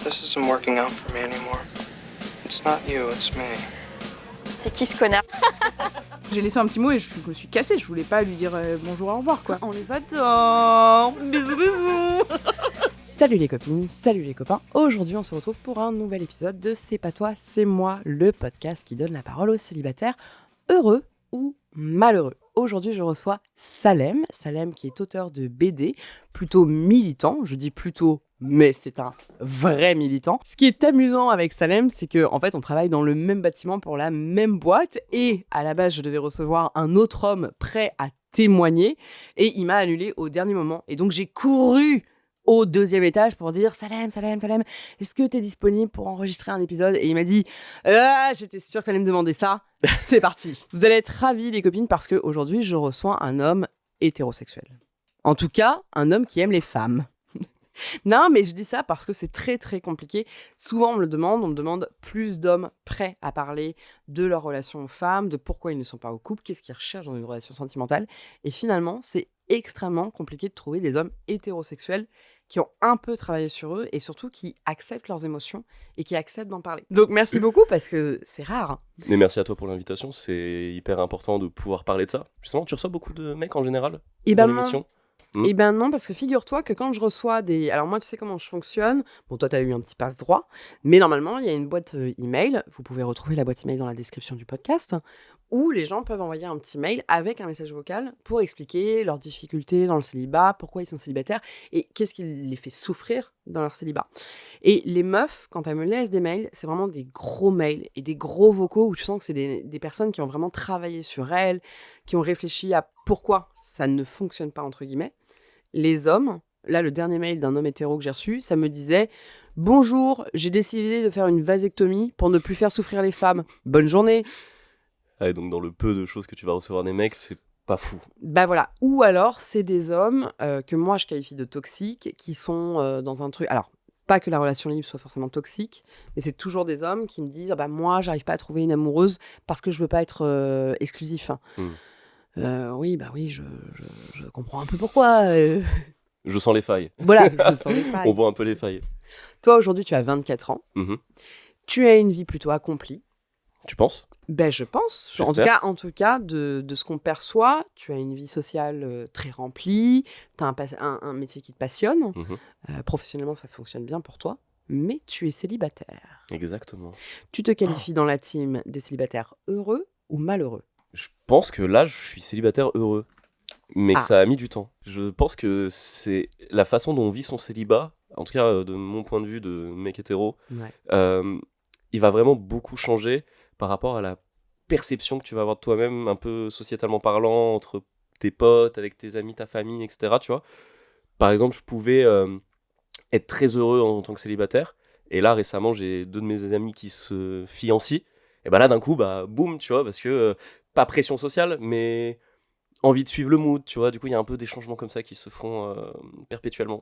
This isn't working out for me anymore. It's not you, it's me. C'est qui ce connard? J'ai laissé un petit mot et je me suis cassée, je voulais pas lui dire bonjour, au revoir quoi. On les adore. Bisous, bisous. Salut les copines, salut les copains. Aujourd'hui, on se retrouve pour un nouvel épisode de C'est pas toi, c'est moi, le podcast qui donne la parole aux célibataires heureux ou malheureux. Aujourd'hui, je reçois Salem qui est auteur de BD, plutôt militant, je dis plutôt, mais c'est un vrai militant. Ce qui est amusant avec Salem, c'est qu'en fait, on travaille dans le même bâtiment pour la même boîte, et à la base, je devais recevoir un autre homme prêt à témoigner, et il m'a annulé au dernier moment. Et donc, j'ai couru au 2e étage pour dire « Salem, est-ce que t'es disponible pour enregistrer un épisode ?» Et il m'a dit « j'étais sûre que t'allais me demander ça. C'est parti !» Vous allez être ravis, les copines, parce qu'aujourd'hui, je reçois un homme hétérosexuel. En tout cas, un homme qui aime les femmes. Non, mais je dis ça parce que c'est très, très compliqué. Souvent, on me demande plus d'hommes prêts à parler de leur relation aux femmes, de pourquoi ils ne sont pas au couple, qu'est-ce qu'ils recherchent dans une relation sentimentale. Et finalement, c'est extrêmement compliqué de trouver des hommes hétérosexuels qui ont un peu travaillé sur eux et surtout qui acceptent leurs émotions et qui acceptent d'en parler. Donc merci beaucoup parce que c'est rare. Mais merci à toi pour l'invitation, c'est hyper important de pouvoir parler de ça. Justement, tu reçois beaucoup de mecs en général dans l'émission ? Eh ben non, parce que figure-toi que quand je reçois des... Alors moi, tu sais comment je fonctionne. Bon, toi, t'as eu un petit passe-droit. Mais normalement, il y a une boîte email. Vous pouvez retrouver la boîte email dans la description du podcast, où les gens peuvent envoyer un petit mail avec un message vocal pour expliquer leurs difficultés dans le célibat, pourquoi ils sont célibataires et qu'est-ce qui les fait souffrir dans leur célibat. Et les meufs, quand elles me laissent des mails, c'est vraiment des gros mails et des gros vocaux où tu sens que c'est des personnes qui ont vraiment travaillé sur elles, qui ont réfléchi à pourquoi ça ne fonctionne pas, entre guillemets. Les hommes, là, le dernier mail d'un homme hétéro que j'ai reçu, ça me disait « Bonjour, j'ai décidé de faire une vasectomie pour ne plus faire souffrir les femmes. Bonne journée !» Et donc dans le peu de choses que tu vas recevoir des mecs, c'est pas fou. Bah voilà. Ou alors, c'est des hommes que moi, je qualifie de toxiques, qui sont dans un truc... Alors, pas que la relation libre soit forcément toxique, mais c'est toujours des hommes qui me disent « Moi, j'arrive pas à trouver une amoureuse parce que je veux pas être exclusif. » Oui, je comprends un peu pourquoi. Je sens les failles. Voilà, je sens les failles. On voit un peu les failles. Toi, aujourd'hui, tu as 24 ans. Tu as une vie plutôt accomplie. Tu penses ? Ben, je pense. En tout cas, de ce qu'on perçoit, tu as une vie sociale très remplie, tu as un métier qui te passionne. Professionnellement, ça fonctionne bien pour toi. Mais tu es célibataire. Exactement. Tu te qualifies dans la team des célibataires heureux ou malheureux ? Je pense que là, je suis célibataire heureux, mais que ça a mis du temps. Je pense que c'est la façon dont on vit son célibat, en tout cas de mon point de vue de mec hétéro, il va vraiment beaucoup changer par rapport à la perception que tu vas avoir de toi-même, un peu sociétalement parlant, entre tes potes, avec tes amis, ta famille, etc. Tu vois. Par exemple, je pouvais être très heureux en tant que célibataire, et là, récemment, j'ai 2 de mes amis qui se fiancent, et bah là, d'un coup, boum, tu vois, parce que... pas pression sociale, mais envie de suivre le mood, tu vois. Du coup, il y a un peu des changements comme ça qui se font perpétuellement.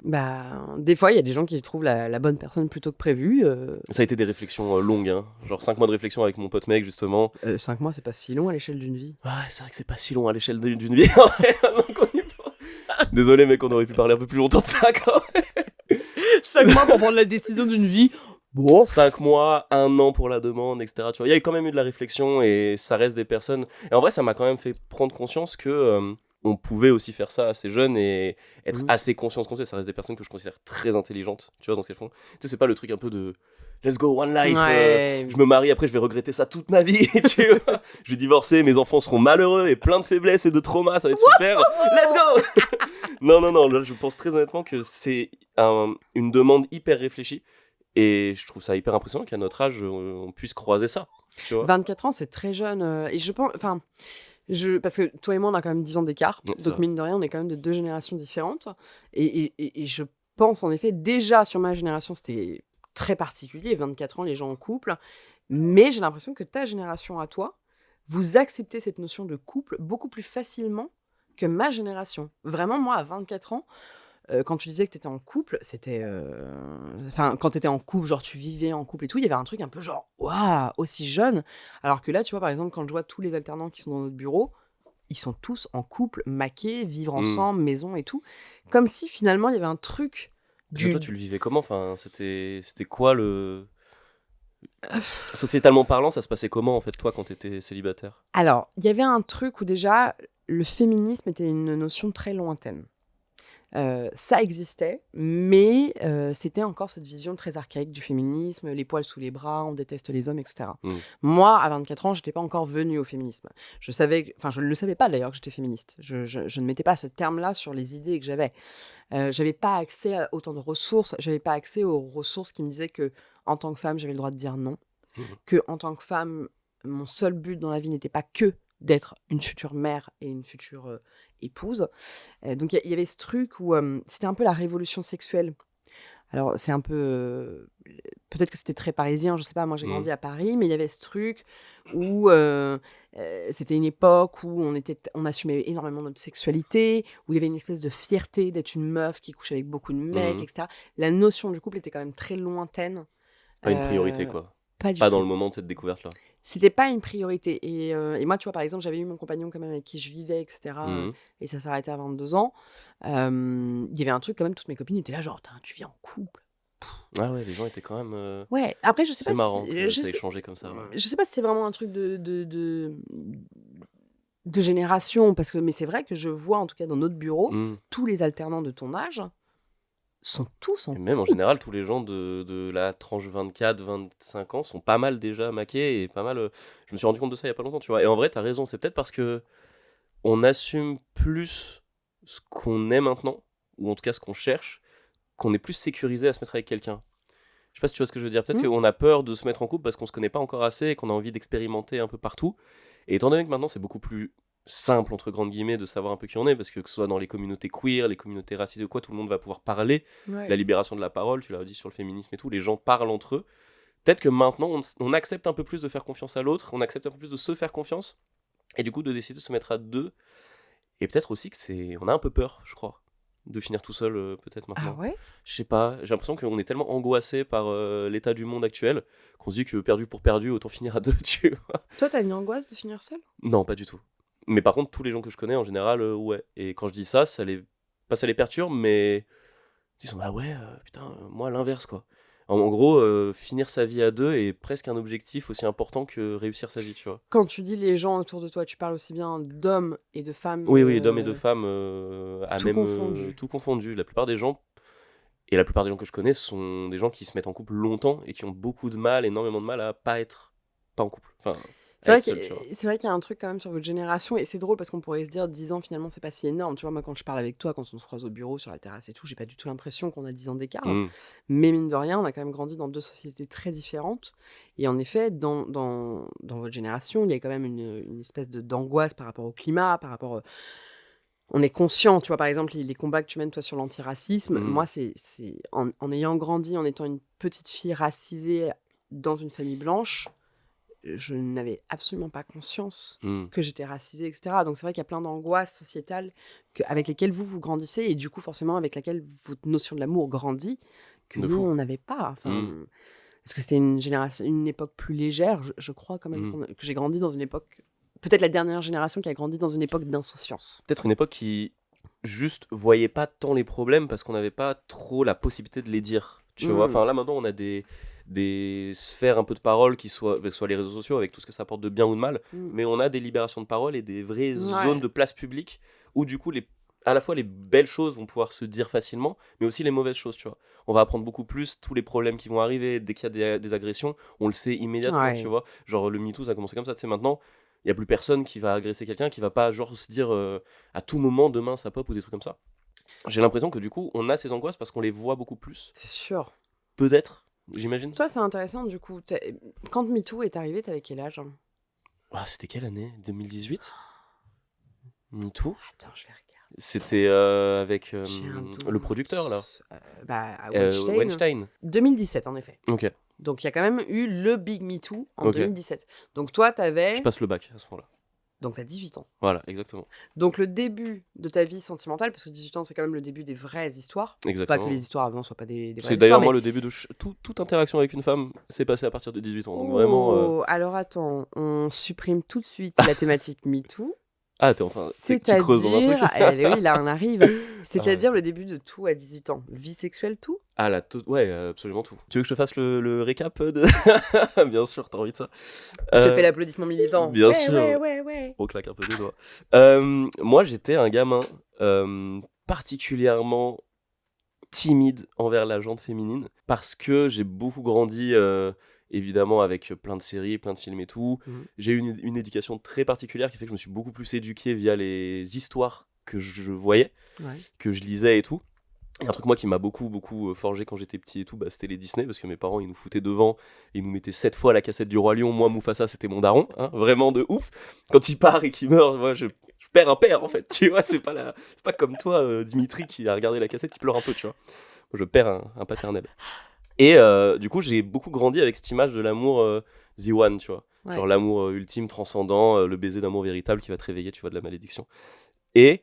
Des fois, il y a des gens qui trouvent la bonne personne plutôt que prévu. Ça a été des réflexions longues, hein. Genre 5 mois de réflexion avec mon pote mec, justement. 5 mois, c'est pas si long à l'échelle d'une vie. Ouais, c'est vrai que c'est pas si long à l'échelle d'une vie. Donc on y va. Désolé, mec, on aurait pu parler un peu plus longtemps de ça, quand même. 5 mois pour prendre la décision d'une vie. Bon. 5 mois, 1 an pour la demande, etc. Tu vois, il y a quand même eu de la réflexion et ça reste des personnes. Et en vrai, ça m'a quand même fait prendre conscience que on pouvait aussi faire ça assez jeune et être assez conscient de ce qu'on fait. Ça reste des personnes que je considère très intelligentes, tu vois, dans ce qu'elles font. Tu sais, c'est pas le truc un peu de let's go, one life. Je me marie, après je vais regretter ça toute ma vie. Tu vois, je vais divorcer, mes enfants seront malheureux et plein de faiblesses et de traumas, ça va être super. Let's go. Non, là, je pense très honnêtement que c'est une demande hyper réfléchie. Et je trouve ça hyper impressionnant qu'à notre âge, on puisse croiser ça. Tu vois. 24 ans, c'est très jeune. Et je pense... parce que toi et moi, on a quand même 10 ans d'écart. Donc, mine de rien, on est quand même de 2 générations différentes. Et je pense, en effet, déjà, sur ma génération, c'était très particulier. 24 ans, les gens en couple. Mais j'ai l'impression que ta génération à toi, vous acceptez cette notion de couple beaucoup plus facilement que ma génération. Vraiment, moi, à 24 ans... quand tu disais que t'étais en couple, c'était... quand t'étais en couple, genre tu vivais en couple et tout, il y avait un truc un peu genre, waouh, aussi jeune. Alors que là, tu vois, par exemple, quand je vois tous les alternants qui sont dans notre bureau, ils sont tous en couple, maqués, vivre ensemble, maison et tout. Comme si, finalement, il y avait un truc Parce que toi, tu le vivais comment? Enfin, c'était quoi le... Sociétalement parlant, ça se passait comment, en fait, toi, quand t'étais célibataire? Alors, il y avait un truc où déjà, le féminisme était une notion très lointaine. Ça existait, mais c'était encore cette vision très archaïque du féminisme, les poils sous les bras, on déteste les hommes, etc. Moi, à 24 ans, je n'étais pas encore venue au féminisme. Je ne le savais pas d'ailleurs que j'étais féministe. Je ne mettais pas ce terme-là sur les idées que j'avais. J'avais pas accès à autant de ressources, j'avais pas accès aux ressources qui me disaient que, en tant que femme, j'avais le droit de dire non, que en tant que femme, mon seul but dans la vie n'était pas que d'être une future mère et une future épouse. Donc il y avait ce truc où c'était un peu la révolution sexuelle. Alors c'est un peu... peut-être que c'était très parisien, je sais pas, moi j'ai grandi à Paris, mais il y avait ce truc où c'était une époque où on assumait énormément notre sexualité, où il y avait une espèce de fierté d'être une meuf qui couche avec beaucoup de mecs, etc. La notion du couple était quand même très lointaine. Pas une priorité, quoi. Pas du Pas tout. dans le moment de cette découverte-là. C'était pas une priorité. Et moi, tu vois, par exemple, j'avais eu mon compagnon quand même avec qui je vivais, etc. Et ça s'arrêtait à 22 ans. Il y avait un truc quand même, toutes mes copines étaient là, genre, tu vis en couple. Ah ouais, les gens étaient quand même... Ouais, après, je sais pas C'est marrant si... que ça ait changé comme ça. Ouais. Je sais pas si c'est vraiment un truc de génération, parce que, mais c'est vrai que je vois, en tout cas dans notre bureau, tous les alternants de ton âge sont tous en Et même en général, tous les gens de la tranche 24-25 ans sont pas mal déjà maqués et pas mal... Je me suis rendu compte de ça il y a pas longtemps, tu vois. Et en vrai, t'as raison, c'est peut-être parce que on assume plus ce qu'on est maintenant, ou en tout cas ce qu'on cherche, qu'on est plus sécurisé à se mettre avec quelqu'un. Je sais pas si tu vois ce que je veux dire. Peut-être qu'on a peur de se mettre en couple parce qu'on se connaît pas encore assez et qu'on a envie d'expérimenter un peu partout. Et étant donné que maintenant c'est beaucoup plus simple, entre grandes guillemets, de savoir un peu qui on est, parce que ce soit dans les communautés queer, les communautés racisées ou quoi, tout le monde va pouvoir parler. Ouais. La libération de la parole, tu l'as dit sur le féminisme et tout, les gens parlent entre eux. Peut-être que maintenant on accepte un peu plus de faire confiance à l'autre, on accepte un peu plus de se faire confiance, et du coup de décider de se mettre à deux. Et peut-être aussi que on a un peu peur, je crois, de finir tout seul, peut-être maintenant. Ah ouais? Je sais pas, j'ai l'impression qu'on est tellement angoissé par l'état du monde actuel qu'on se dit que perdu pour perdu, autant finir à deux, tu vois. Toi, t'as une angoisse de finir seule? Non, pas du tout. Mais par contre, tous les gens que je connais, en général, ouais. Et quand je dis ça, ça les perturbe, mais ils sont ah ouais, putain, moi, l'inverse, quoi. En gros, finir sa vie à deux est presque un objectif aussi important que réussir sa vie, tu vois. Quand tu dis les gens autour de toi, tu parles aussi bien d'hommes et de femmes. Oui, d'hommes et de femmes, à tout même confondu. tout confondu. La plupart des gens, et la plupart des gens que je connais, sont des gens qui se mettent en couple longtemps et qui ont beaucoup de mal, énormément de mal à pas en couple. Enfin, C'est être seul, tu vois. vrai qu'il y a un truc quand même sur votre génération, et c'est drôle parce qu'on pourrait se dire 10 ans finalement c'est pas si énorme. Tu vois, moi quand je parle avec toi, quand on se croise au bureau, sur la terrasse et tout, j'ai pas du tout l'impression qu'on a 10 ans d'écart. Mais mine de rien, on a quand même grandi dans deux sociétés très différentes. Et en effet, dans votre génération, il y a quand même une espèce d'angoisse par rapport au climat, par rapport... On est conscient, tu vois, par exemple, les combats que tu mènes toi sur l'antiracisme. Moi, c'est en ayant grandi, en étant une petite fille racisée dans une famille blanche, je n'avais absolument pas conscience que j'étais racisée, etc. Donc c'est vrai qu'il y a plein d'angoisses sociétales avec lesquelles vous grandissez, et du coup forcément avec laquelle votre notion de l'amour grandit, que nous on n'avait pas. Enfin, parce que c'était une époque plus légère, je crois quand même que j'ai grandi dans une époque, peut-être la dernière génération qui a grandi dans une époque d'insouciance. Peut-être une époque qui juste voyait pas tant les problèmes parce qu'on n'avait pas trop la possibilité de les dire. Tu vois, enfin là maintenant on a des sphères un peu de parole qui soient les réseaux sociaux avec tout ce que ça apporte de bien ou de mal, mais on a des libérations de parole et des vraies zones de place publique où du coup à la fois les belles choses vont pouvoir se dire facilement, mais aussi les mauvaises choses, tu vois. On va apprendre beaucoup plus tous les problèmes qui vont arriver dès qu'il y a des agressions, on le sait immédiatement, tu vois. Genre le MeToo ça a commencé comme ça, tu sais, maintenant il y a plus personne qui va agresser quelqu'un, qui va pas genre se dire à tout moment demain ça pop ou des trucs comme ça. J'ai l'impression que du coup on a ces angoisses parce qu'on les voit beaucoup plus. C'est sûr. Peut-être. J'imagine. Toi, c'est intéressant, du coup. Quand MeToo est arrivé, t'avais quel âge? Ah, c'était quelle année? 2018 MeToo? Attends, je vais regarder. C'était avec le producteur, là. Weinstein. 2017, en effet. Ok. Donc, il y a quand même eu le Big MeToo en 2017. Donc, toi, t'avais... Je passe le bac à ce moment-là. Donc, t'as 18 ans. Voilà, exactement. Donc, le début de ta vie sentimentale, parce que 18 ans, c'est quand même le début des vraies histoires. Exactement. Pas que les histoires avant soient pas des vraies histoires. C'est d'ailleurs, mais... moi, le début de toute interaction avec une femme s'est passé à partir de 18 ans. Donc, vraiment. Alors, attends, on supprime tout de suite la thématique MeToo. Ah, t'es en train... Tu creuses dans un truc. Oui, là on arrive. C'est-à-dire le début de tout à 18 ans. Vie sexuelle, tout. Ah, ouais, absolument tout. Tu veux que je te fasse le récap de... Bien sûr, t'as envie de ça. Je te fais l'applaudissement militant. Bien sûr. Ouais. On claque un peu des doigts. Moi, j'étais un gamin particulièrement timide envers la gente féminine parce que j'ai beaucoup grandi... évidemment avec plein de séries, plein de films et tout. J'ai eu une éducation très particulière qui fait que je me suis beaucoup plus éduqué via les histoires que je voyais, que je lisais et tout. Et un truc moi qui m'a beaucoup forgé quand j'étais petit et tout, c'était les Disney, parce que mes parents ils nous foutaient devant, ils nous mettaient 7 fois la cassette du Roi Lion. Moi Mufasa c'était mon daron, hein, vraiment de ouf. Quand il part et qu'il meurt, moi je perds un père en fait, tu vois, c'est pas comme toi Dimitri qui a regardé la cassette qui pleure un peu, tu vois. Moi je perds un paternel. Et du coup, j'ai beaucoup grandi avec cette image de l'amour The One, tu vois. Ouais. Genre l'amour ultime, transcendant, le baiser d'amour véritable qui va te réveiller, tu vois, de la malédiction. Et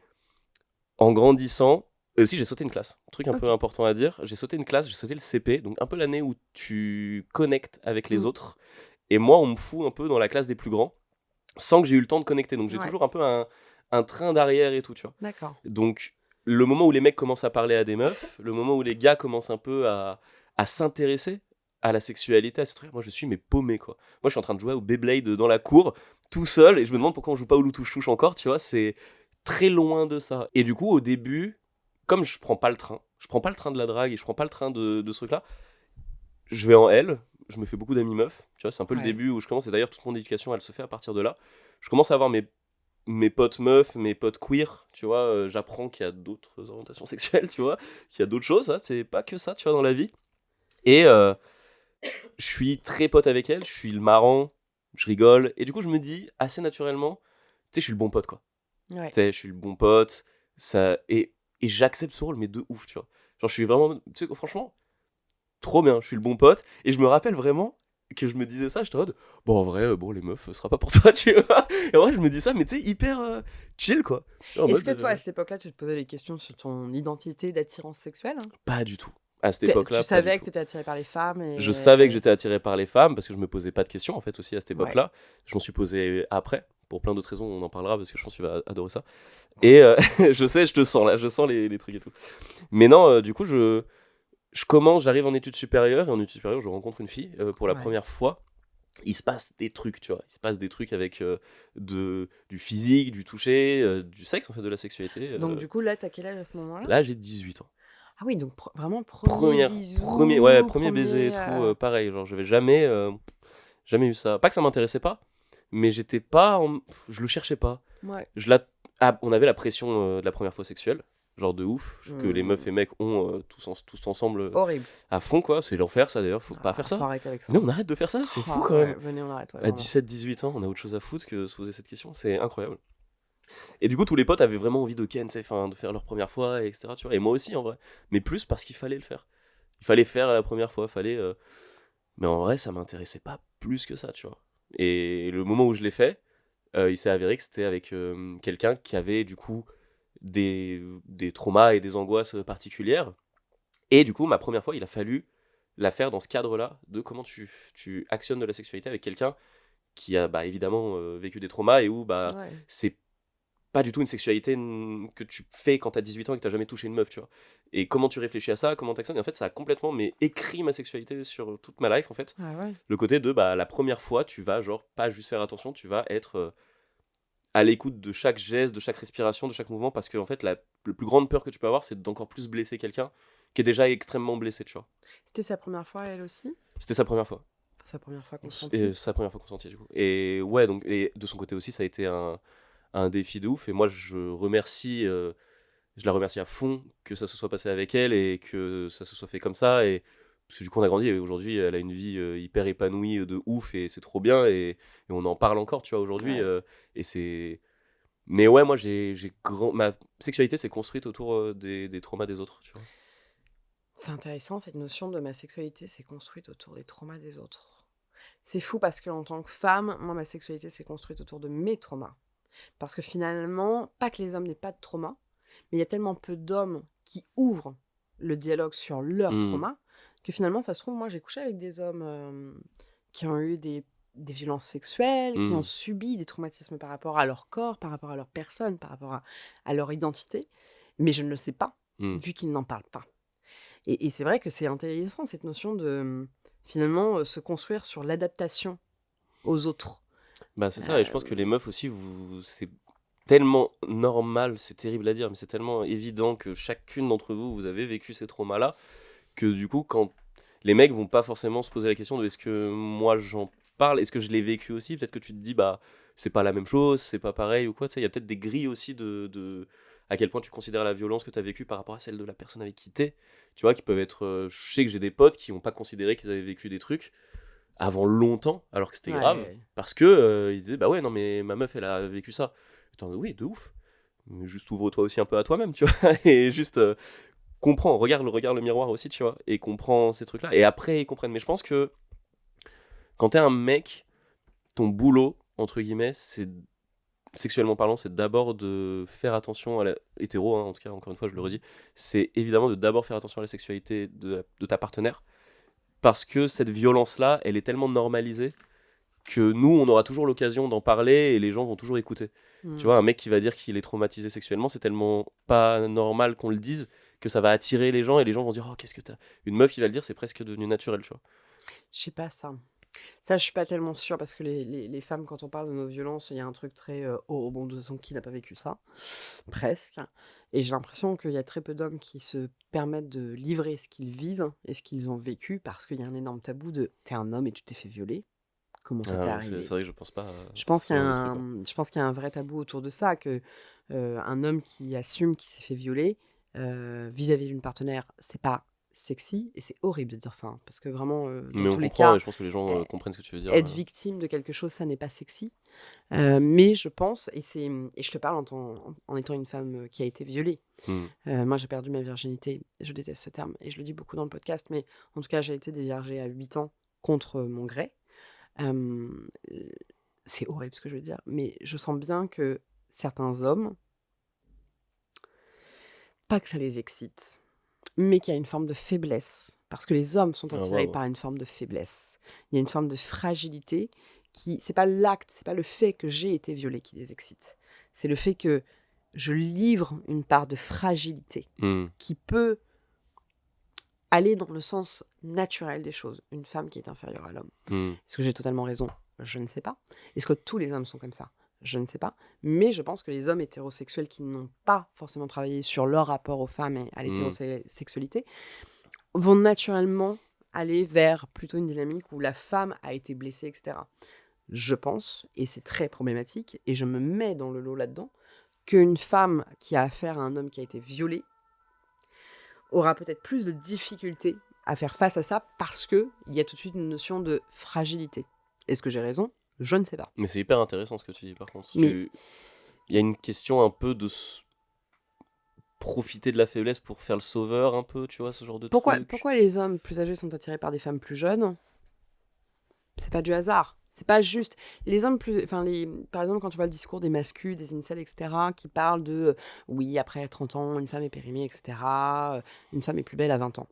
en grandissant, aussi j'ai sauté une classe. Un truc un peu important à dire. J'ai sauté une classe, j'ai sauté le CP, donc un peu l'année où tu connectes avec les autres. Et moi, on me fout un peu dans la classe des plus grands, sans que j'ai eu le temps de connecter. Donc j'ai toujours un peu un train d'arrière et tout, tu vois. D'accord. Donc le moment où les mecs commencent à parler à des meufs, le moment où les gars commencent un peu à s'intéresser à la sexualité, à ce truc, moi je suis paumé quoi. Moi je suis en train de jouer au Beyblade dans la cour, tout seul, et je me demande pourquoi on joue pas au loup touche encore, tu vois, c'est très loin de ça. Et du coup au début, comme je prends pas le train de la drague et je prends pas le train de ce truc là, je vais en L, je me fais beaucoup d'amis meufs, tu vois, c'est un peu le début où je commence, et d'ailleurs toute mon éducation elle se fait à partir de là. Je commence à avoir mes potes meufs, mes potes queer, tu vois, j'apprends qu'il y a d'autres orientations sexuelles, tu vois, qu'il y a d'autres choses, hein, c'est pas que ça, tu vois, dans la vie. Et je suis très pote avec elle, je suis le marrant, je rigole, et du coup je me dis assez naturellement, tu sais, je suis le bon pote quoi. Ouais. Tu sais, je suis le bon pote, ça, et j'accepte ce rôle, mais de ouf, tu vois. Genre je suis vraiment, tu sais, franchement, trop bien, je suis le bon pote, et je me rappelle vraiment que je me disais ça, j'étais en mode, bon en vrai, les meufs, ce sera pas pour toi, tu vois. Et en vrai je me dis ça, mais tu sais, hyper chill quoi. Est-ce que toi à cette époque-là, tu te posais des questions sur ton identité d'attirance sexuelle, hein? Pas du tout. À cette époque-là, tu savais que tu étais attiré par les femmes et... Je savais que j'étais attiré par les femmes parce que je me posais pas de questions en fait aussi à cette époque-là. Je m'en suis posé après pour plein d'autres raisons, on en parlera parce que je pense que tu vas adorer ça. Et je sais, je te sens là, je sens les trucs et tout. Mais non, du coup j'arrive en études supérieures, et en études supérieures je rencontre une fille pour la première fois. Il se passe des trucs, tu vois. Il se passe des trucs avec du physique, du toucher, du sexe en fait, de la sexualité. Donc du coup là t'as quel âge à ce moment-là ? Là j'ai 18 ans. Ah oui, donc vraiment premier bisou. Premier baiser et tout, pareil. Genre, j'avais jamais eu ça. Pas que ça m'intéressait pas, mais j'étais pas. Je le cherchais pas. Ouais. On avait la pression de la première fois sexuelle, genre de ouf, que les meufs et mecs ont tous ensemble. Horrible. À fond, quoi. C'est l'enfer, ça d'ailleurs. Faut pas faire ça. Faut arrêter avec ça. Non, on arrête de faire ça, c'est fou quand même. Venez, on arrête. À 17-18 ans, on a autre chose à foutre que se poser cette question. C'est incroyable. Et du coup, tous les potes avaient vraiment envie de ken, de faire leur première fois, etc. Tu vois. Et moi aussi, en vrai. Mais plus parce qu'il fallait le faire. Il fallait faire la première fois, mais en vrai, ça m'intéressait pas plus que ça, tu vois. Et le moment où je l'ai fait, il s'est avéré que c'était avec quelqu'un qui avait, du coup, des traumas et des angoisses particulières. Et du coup, ma première fois, il a fallu la faire dans ce cadre-là, de comment tu actionnes de la sexualité avec quelqu'un qui a évidemment vécu des traumas et où c'est pas du tout une sexualité que tu fais quand t'as 18 ans et que t'as jamais touché une meuf, tu vois. Et comment tu réfléchis à ça, comment t'actionnes, et en fait ça a complètement écrit ma sexualité sur toute ma life en fait. Ah ouais. Le côté de la première fois tu vas genre pas juste faire attention, tu vas être à l'écoute de chaque geste, de chaque respiration, de chaque mouvement, parce que en fait la plus grande peur que tu peux avoir c'est d'encore plus blesser quelqu'un qui est déjà extrêmement blessé, tu vois. C'était sa première fois elle aussi ? C'était sa première fois. Sa première fois consentie. Et sa première fois consentie du coup. Et ouais, donc et de son côté aussi ça a été un défi de ouf, et moi je la remercie à fond que ça se soit passé avec elle et que ça se soit fait comme ça, et parce que du coup on a grandi et aujourd'hui elle a une vie hyper épanouie de ouf et c'est trop bien, et on en parle encore, tu vois, aujourd'hui. Et c'est, mais ouais, moi ma sexualité s'est construite autour des traumas des autres, tu vois. C'est intéressant, cette notion de ma sexualité s'est construite autour des traumas des autres. C'est fou parce qu'en tant que femme, moi ma sexualité s'est construite autour de mes traumas. Parce que finalement, pas que les hommes n'aient pas de trauma, mais il y a tellement peu d'hommes qui ouvrent le dialogue sur leur trauma, que finalement, ça se trouve, moi j'ai couché avec des hommes qui ont eu des des violences sexuelles, qui Mm. ont subi des traumatismes par rapport à leur corps, par rapport à leur personne, par rapport à leur identité, mais je ne le sais pas, Mm. vu qu'ils n'en parlent pas. Et c'est vrai que c'est intéressant, cette notion de, finalement, se construire sur l'adaptation aux autres. Bah, c'est ça, et je pense que les meufs aussi, c'est tellement normal, c'est terrible à dire, mais c'est tellement évident que chacune d'entre vous, vous avez vécu ces traumas-là, que du coup, quand les mecs vont pas forcément se poser la question de est-ce que moi j'en parle, est-ce que je l'ai vécu aussi, peut-être que tu te dis, bah, c'est pas la même chose, c'est pas pareil ou quoi, tu sais, il y a peut-être des grilles aussi de à quel point tu considères la violence que tu as vécue par rapport à celle de la personne avec qui t'es, tu vois, qui peuvent être, je sais que j'ai des potes qui n'ont pas considéré qu'ils avaient vécu des trucs avant longtemps, alors que c'était grave, Ouais. parce que ils disaient, bah ouais, non, mais ma meuf, elle a vécu ça. Attends, oui, de ouf. Mais juste ouvre-toi aussi un peu à toi-même, tu vois, et juste comprends, regarde le miroir aussi, tu vois, et comprends ces trucs-là, et après ils comprennent. Mais je pense que quand t'es un mec, ton boulot, entre guillemets, c'est, sexuellement parlant, c'est d'abord de faire attention à la hétéro, hein, en tout cas, encore une fois, je le redis, c'est évidemment de d'abord faire attention à la sexualité de ta partenaire, parce que cette violence-là, elle est tellement normalisée que nous, on aura toujours l'occasion d'en parler et les gens vont toujours écouter. Tu vois, un mec qui va dire qu'il est traumatisé sexuellement, c'est tellement pas normal qu'on le dise que ça va attirer les gens et les gens vont dire « Oh, qu'est-ce que t'as ?» Une meuf qui va le dire, c'est presque devenu naturel, tu vois. Je sais pas ça. Ça, je suis pas tellement sûre parce que les femmes, quand on parle de nos violences, il y a un truc très oh, bon, de toute façon, qui n'a pas vécu ça? Presque. Et j'ai l'impression qu'il y a très peu d'hommes qui se permettent de livrer ce qu'ils vivent et ce qu'ils ont vécu parce qu'il y a un énorme tabou de t'es un homme et tu t'es fait violer. Comment ça t'est arrivé? C'est vrai que je pense pas. Je pense qu'il y a ce truc-là. je pense qu'il y a un vrai tabou autour de ça, que un homme qui assume qu'il s'est fait violer vis-à-vis d'une partenaire, c'est pas sexy et c'est horrible de dire ça, hein, parce que vraiment, dans Mais on tous les comprend cas, et je pense que les gens eh, comprennent ce que tu veux dire. être victime de quelque chose, ça n'est pas sexy. Mais je pense, et je te parle en étant une femme qui a été violée. Moi, j'ai perdu ma virginité, je déteste ce terme, et je le dis beaucoup dans le podcast, mais en tout cas, j'ai été déviergée à 8 ans contre mon gré. C'est horrible ce que je veux dire, mais je sens bien que certains hommes, pas que ça les excite, mais qu'il y a une forme de faiblesse, parce que les hommes sont attirés par une forme de faiblesse. Il y a une forme de fragilité qui, c'est pas l'acte, c'est pas le fait que j'ai été violée qui les excite, c'est le fait que je livre une part de fragilité qui peut aller dans le sens naturel des choses. Une femme qui est inférieure à l'homme. Est-ce que j'ai totalement raison? Je ne sais pas. Est-ce que tous les hommes sont comme ça? Je ne sais pas. Mais je pense que les hommes hétérosexuels qui n'ont pas forcément travaillé sur leur rapport aux femmes et à l'hétérosexualité vont naturellement aller vers plutôt une dynamique où la femme a été blessée, etc. Je pense, et c'est très problématique, et je me mets dans le lot là-dedans, qu'une femme qui a affaire à un homme qui a été violé aura peut-être plus de difficultés à faire face à ça parce qu'il y a tout de suite une notion de fragilité. Est-ce que j'ai raison? Je ne sais pas. Mais c'est hyper intéressant ce que tu dis, par contre. Mais- Il y a une question un peu de profiter de la faiblesse pour faire le sauveur, un peu, tu vois, ce genre de truc. Pourquoi les hommes plus âgés sont attirés par des femmes plus jeunes? C'est pas du hasard. C'est pas juste. Les hommes plus. Enfin, par exemple, quand tu vois le discours des masculins, des incels, etc., qui parlent de oui, après 30 ans, une femme est périmée, etc., une femme est plus belle à 20 ans.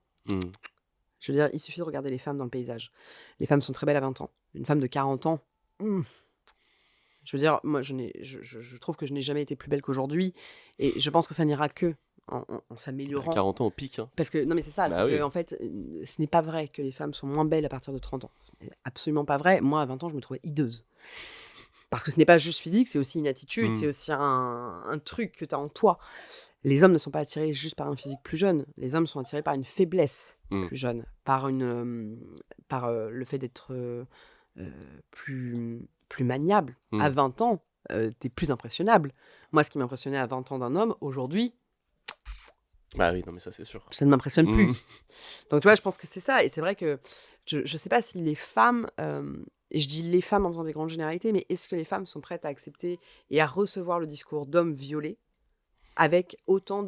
Je veux dire, il suffit de regarder les femmes dans le paysage. Les femmes sont très belles à 20 ans. Une femme de 40 ans. Je veux dire, moi, je trouve que je n'ai jamais été plus belle qu'aujourd'hui. Et je pense que ça n'ira que en s'améliorant. 40 ans au pic, hein. Parce que, non mais c'est ça, Bah c'est oui. que, en fait, ce n'est pas vrai que les femmes sont moins belles à partir de 30 ans. Ce n'est absolument pas vrai. Moi, à 20 ans, je me trouvais hideuse. Parce que ce n'est pas juste physique, c'est aussi une attitude, c'est aussi un truc que tu as en toi. Les hommes ne sont pas attirés juste par un physique plus jeune. Les hommes sont attirés par une faiblesse plus jeune, par le fait d'être plus maniable. À 20 ans, t'es plus impressionnable. Moi, ce qui m'impressionnait à 20 ans d'un homme, aujourd'hui, Bah oui, non, mais ça, c'est sûr. ça ne m'impressionne plus. Donc, tu vois, je pense que c'est ça. Et c'est vrai que je ne sais pas si les femmes, et je dis les femmes en faisant des grandes généralités, mais est-ce que les femmes sont prêtes à accepter et à recevoir le discours d'hommes violés avec autant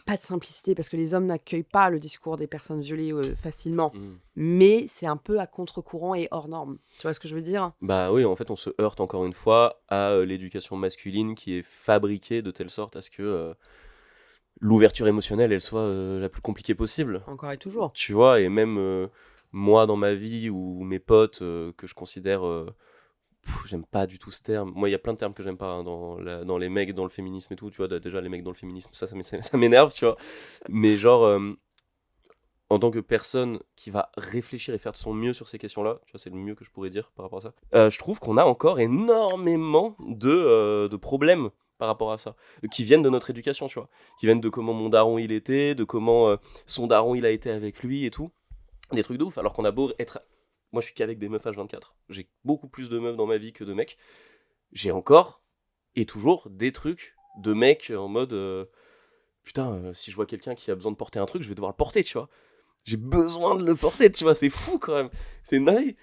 pas de simplicité, parce que les hommes n'accueillent pas le discours des personnes violées facilement, mais c'est un peu à contre-courant et hors norme. Tu vois ce que je veux dire? Bah oui, en fait, on se heurte encore une fois à l'éducation masculine qui est fabriquée de telle sorte à ce que l'ouverture émotionnelle, elle soit la plus compliquée possible. Encore et toujours. Tu vois, et même moi dans ma vie ou mes potes que je considère j'aime pas du tout ce terme. Moi, il y a plein de termes que j'aime pas hein, dans les mecs, dans le féminisme et tout. Tu vois, déjà, les mecs dans le féminisme, ça m'énerve, tu vois. Mais genre, en tant que personne qui va réfléchir et faire de son mieux sur ces questions-là, tu vois, c'est le mieux que je pourrais dire par rapport à ça. Je trouve qu'on a encore énormément de problèmes par rapport à ça, qui viennent de notre éducation, tu vois. Qui viennent de comment mon daron il était, de comment son daron il a été avec lui et tout. Des trucs de ouf, alors qu'on a beau être... Moi, je suis qu'avec des meufs H24. J'ai beaucoup plus de meufs dans ma vie que de mecs. J'ai encore et toujours des trucs de mecs en mode putain, si je vois quelqu'un qui a besoin de porter un truc, je vais devoir le porter, tu vois. J'ai besoin de le porter, tu vois. C'est fou quand même. C'est nice.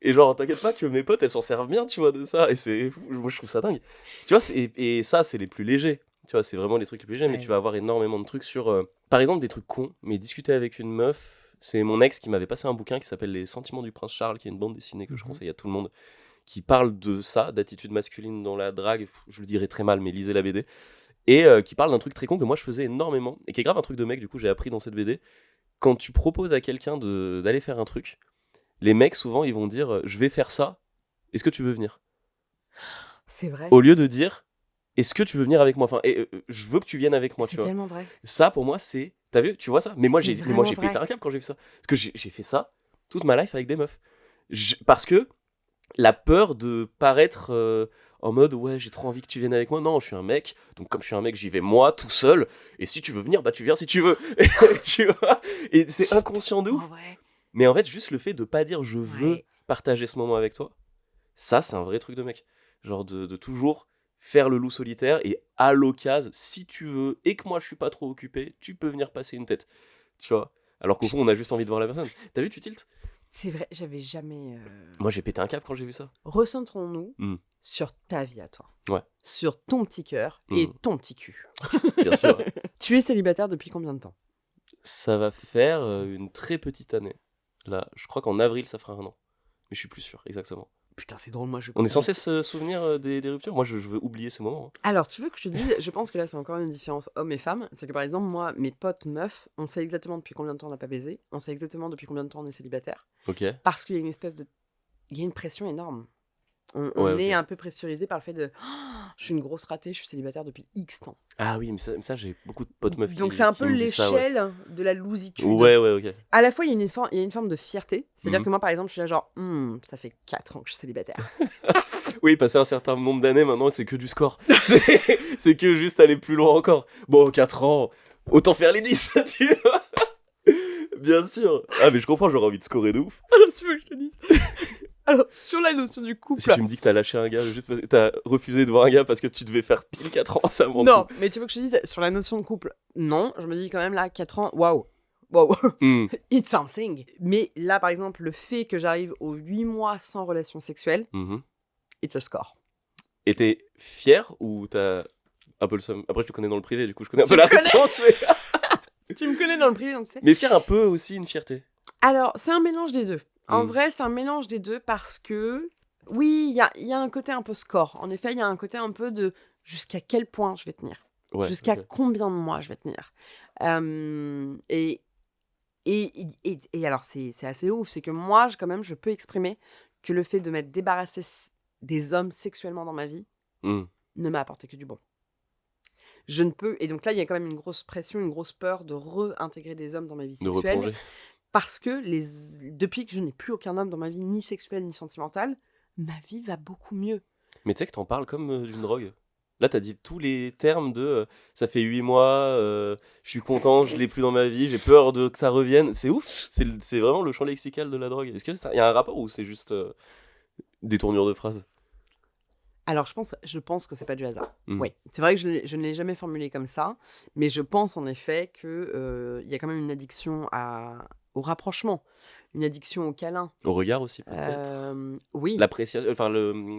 Et genre, t'inquiète pas que mes potes, elles s'en servent bien, tu vois, de ça. Et c'est fou. Moi, je trouve ça dingue. Tu vois, et ça, c'est les plus légers. Tu vois, c'est vraiment les trucs les plus légers. Mais tu vas avoir énormément de trucs sur... par exemple, des trucs cons. Mais discuter avec une meuf... C'est mon ex qui m'avait passé un bouquin qui s'appelle Les Sentiments du Prince Charles, qui est une bande dessinée que je conseille à tout le monde, qui parle de ça, d'attitude masculine dans la drague. Je le dirais très mal, mais lisez la BD. Et qui parle d'un truc très con que moi je faisais énormément, et qui est grave un truc de mec, du coup j'ai appris dans cette BD. Quand tu proposes à quelqu'un d'aller faire un truc, les mecs souvent ils vont dire je vais faire ça, est-ce que tu veux venir ? C'est vrai. Au lieu de dire est-ce que tu veux venir avec moi ? Enfin, je veux que tu viennes avec moi, tu vois. C'est tellement vrai. Ça, pour moi, c'est... T'as vu ? Tu vois ça ? Mais moi, C'est j'ai vraiment pété vrai. un câble quand j'ai vu ça. Parce que j'ai fait ça toute ma life avec des meufs. Parce que la peur de paraître en mode « Ouais, j'ai trop envie que tu viennes avec moi. » Non, je suis un mec. Donc, comme je suis un mec, j'y vais moi, tout seul. Et si tu veux venir, bah tu viens si tu veux. Tu vois ? Et c'est inconscient de ouf. En vrai. Mais en fait, juste le fait de pas dire « Je veux Ouais. partager ce moment avec toi », ça, c'est un vrai truc de mec. Genre de toujours... faire le loup solitaire et à l'occasion, si tu veux et que moi je suis pas trop occupé, tu peux venir passer une tête, tu vois. Alors qu'au fond on a juste envie de voir la personne. T'as vu, tu tiltes ? C'est vrai, j'avais jamais... Moi j'ai pété un câble quand j'ai vu ça. Recentrons-nous Mm. sur ta vie à toi. Ouais. Sur ton petit cœur et ton petit cul. Bien sûr. Tu es célibataire depuis combien de temps ? Ça va faire une très petite année. Là, je crois qu'en avril ça fera 1 an. Mais je suis plus sûr, exactement. Putain, c'est drôle, moi je... On est censé se souvenir des ruptures ? Moi je veux oublier ces moments. Hein. Alors, tu veux que je te dise, je pense que là c'est encore une différence homme et femme. C'est que par exemple, moi, mes potes meufs, on sait exactement depuis combien de temps on n'a pas baisé, on sait exactement depuis combien de temps on est célibataire. Ok. Parce qu'il y a une espèce de... Il y a une pression énorme. On Ouais, est ok. un peu pressurisé par le fait de je suis une grosse ratée, je suis célibataire depuis X temps. Ah oui, mais ça j'ai beaucoup de potes meufs Donc qui c'est un qui peu me disent ça, ouais. l'échelle de la lousitude. Ouais, ok. À la fois, il y a une forme de fierté. C'est-à-dire Mhm. que moi, par exemple, je suis là genre, ça fait 4 ans que je suis célibataire. Oui, passer un certain nombre d'années, maintenant, c'est que du score. C'est que juste aller plus loin encore. Bon, 4 ans, autant faire les 10, tu vois. Bien sûr. Ah, mais je comprends, j'aurais envie de scorer de ouf. Alors, tu veux que je te dise Alors, sur la notion du couple... Si tu me dis que t'as lâché un gars, juste parce que t'as refusé de voir un gars parce que tu devais faire pile 4 ans, ça me rend Non, fou. mais tu veux que je te dise, sur la notion de couple, non. Je me dis quand même, là, 4 ans, waouh. Wow, Hmm. it's something. Mais là, par exemple, le fait que j'arrive aux 8 mois sans relation sexuelle, Mhm. it's a score. Et t'es fier ou t'as un peu le seum ? Après, je te connais dans le privé, du coup, je connais un Tu peu me la connais réponse. Tu me connais dans le privé, donc tu sais. Mais est-ce qu'il y a un peu aussi une fierté ? Alors, c'est un mélange des deux. En Mm. vrai, c'est un mélange des deux parce que, oui, il y a un côté un peu score. En effet, il y a un côté un peu de jusqu'à quel point je vais tenir. Ouais, Jusqu'à ok. combien de mois je vais tenir. Et alors, c'est assez ouf. C'est que moi, quand même, je peux exprimer que le fait de m'être débarrassée des hommes sexuellement dans ma vie Hmm. ne m'a apporté que du bon. Je ne peux... Et donc là, il y a quand même une grosse pression, une grosse peur de réintégrer des hommes dans ma vie De sexuelle. replonger. Parce que depuis que je n'ai plus aucun homme dans ma vie, ni sexuel, ni sentimental, ma vie va beaucoup mieux. Mais tu sais que t'en parles comme d'une drogue. Là, t'as dit tous les termes de ça fait 8 mois, je suis content, je l'ai plus dans ma vie, j'ai peur que ça revienne. C'est ouf, c'est vraiment le champ lexical de la drogue. Est-ce qu'il y a un rapport ou c'est juste des tournures de phrases ? Alors, je pense que c'est pas du hasard. Mhm. Oui, c'est vrai que je ne l'ai jamais formulé comme ça, mais je pense en effet qu'il y a quand même une addiction au rapprochement, une addiction au câlin. Au regard aussi, peut-être. Oui. L'appréciation, enfin,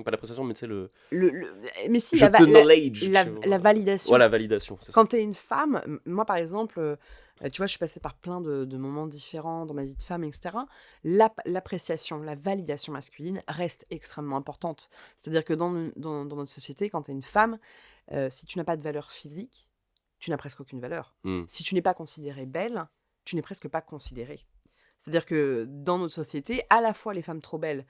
pas l'appréciation, mais tu sais, Mais si, je la t'acknowledge, la tu vois. la validation. Ouais, la validation, c'est ça. Quand t'es une femme, moi par exemple, tu vois, je suis passée par plein de moments différents dans ma vie de femme, etc. L'appréciation, la validation masculine reste extrêmement importante. C'est-à-dire que dans notre société, quand t'es une femme, si tu n'as pas de valeur physique, tu n'as presque aucune valeur. Hmm. Si tu n'es pas considérée belle, tu n'es presque pas considérée. C'est-à-dire que dans notre société, à la fois les femmes trop belles,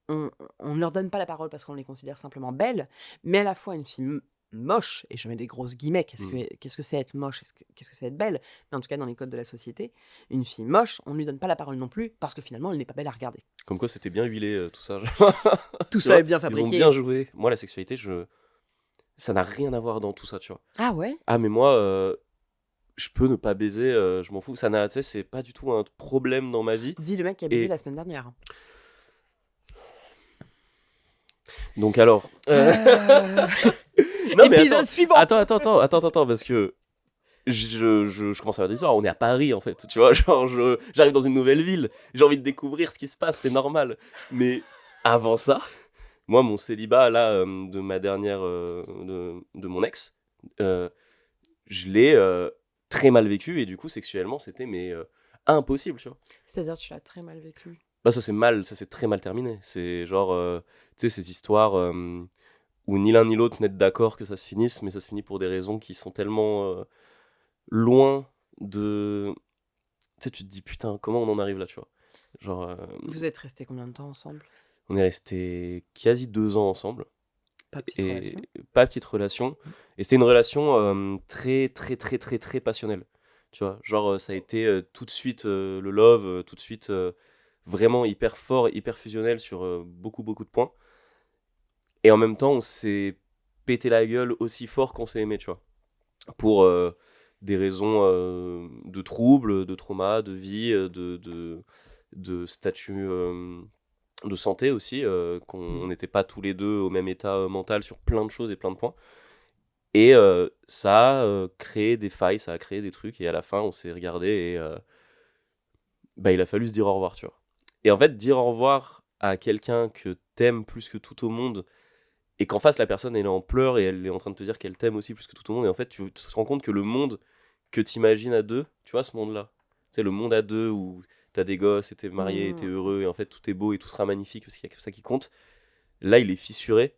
on ne leur donne pas la parole parce qu'on les considère simplement belles, mais à la fois une fille moche, et je mets des grosses guillemets, qu'est-ce que c'est être moche, qu'est-ce que c'est être belle, mais en tout cas dans les codes de la société, une fille moche, on ne lui donne pas la parole non plus, parce que finalement elle n'est pas belle à regarder. Comme quoi c'était bien huilé tout ça. Tout Tu ça vois, est bien Ils fabriqué. ont bien joué. Moi la sexualité, ça n'a rien à voir dans tout ça, tu vois. Ah ouais. Ah mais moi, je peux ne pas baiser, je m'en fous. Ça n'a, tu sais, c'est pas du tout un problème dans ma vie. Dis le mec qui a baisé Et- la semaine dernière. Donc alors... Non, mais Épisode attends, suivant. Attends, parce que je commence à avoir des histoires. On est à Paris, en fait, tu vois. Genre, j'arrive dans une nouvelle ville. J'ai envie de découvrir ce qui se passe, c'est normal. Mais avant ça, moi, mon célibat, là, de ma dernière... de mon ex, je l'ai très mal vécu. Et du coup, sexuellement, c'était impossible, tu vois. C'est-à-dire tu l'as très mal vécu. Bah, ça s'est très mal terminé. C'est genre, tu sais, ces histoires où ni l'un ni l'autre n'êtes d'accord que ça se finisse, mais ça se finit pour des raisons qui sont tellement loin de... Tu sais, tu te dis, putain, comment on en arrive là, tu vois. Genre, Vous êtes restés combien de temps ensemble? on est restés quasi 2 ans ensemble. Pas petite Et relation. pas petite relation. Et c'était une relation très, très, très, très, très passionnelle. Tu vois, genre, ça a été tout de suite le love, tout de suite vraiment hyper fort, hyper fusionnel sur beaucoup, beaucoup de points. Et en même temps, on s'est pété la gueule aussi fort qu'on s'est aimé, tu vois. Pour des raisons de troubles, de trauma, de vie, de statut de santé aussi, qu'on n'était pas tous les deux au même état mental sur plein de choses et plein de points. Et ça a créé des failles, ça a créé des trucs, et à la fin, on s'est regardé et il a fallu se dire au revoir, tu vois. Et en fait, dire au revoir à quelqu'un que t'aimes plus que tout au monde, et qu'en face, la personne, elle est en pleurs et elle est en train de te dire qu'elle t'aime aussi plus que tout au monde, et en fait, tu te rends compte que le monde que t'imagines à deux, tu vois, ce monde-là, c'est le monde à deux où t'as des gosses, et t'es marié, et t'es heureux, et en fait, tout est beau et tout sera magnifique parce qu'il y a que ça qui compte. Là, il est fissuré.